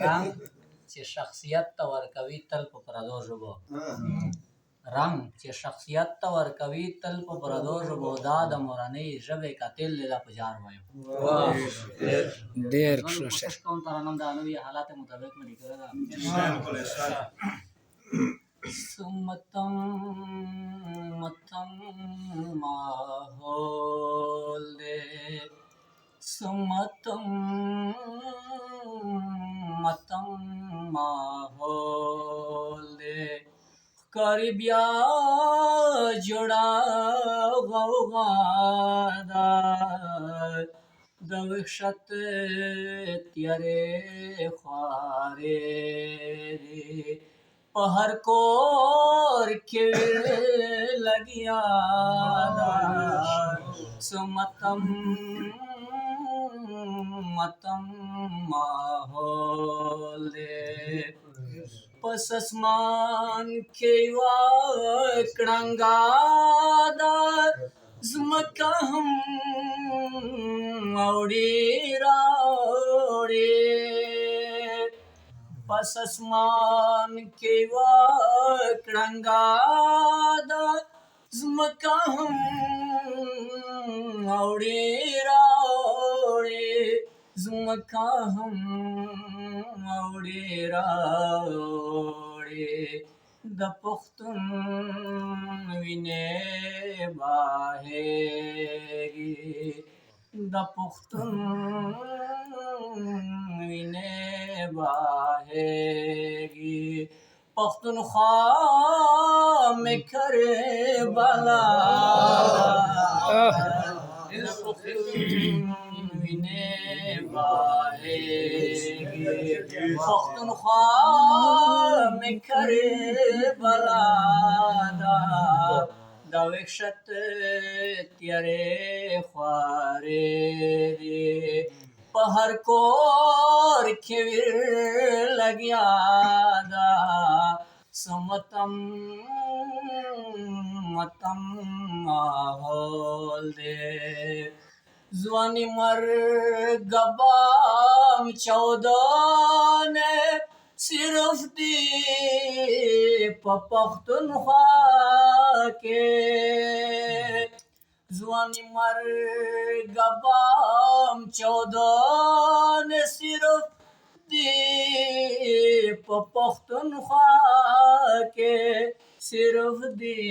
رنګ چې شخصیت ته ورکوي تل په پردو ژبو رنګ چې شخصیت ته ورکوي تل په پردو ژبو دا د مورنۍ ژبې قاتل دی دا په جار وایم ډېر نو کوشش کوم ترانم د نوي حالات مطابق مې لیکل ده سمتم متم ماحول دے سمتم متم ماحول دے کاری بیا جڑا غوغا د وحشت تیارې خوارې په هر کور کې لګیا ده سمتم متم ماحول دی پس اسمان کې یوه کړنګا ده ځمکه هم اوړي راوړي پس اسمان کې یوه کړنګا ده ځمکه هم اوړي راوړي ځمکه هم اوړي راوړي د پښتون وینې بهېږي د پښتون وینې بهېږي پښتونخوا مې کربلا د پښتون وینې بهېږي پښتونخوا مې کربلا د وحشت تیارې خوارې دي په هر کور کې لګیا ده سمتم متم ماحول دی ځواني مرګ بام چودانه صرف دی په پښتونخوا کې ځواني مرګ بام چودانه صرف دی په پښتونخوا کې صرف دی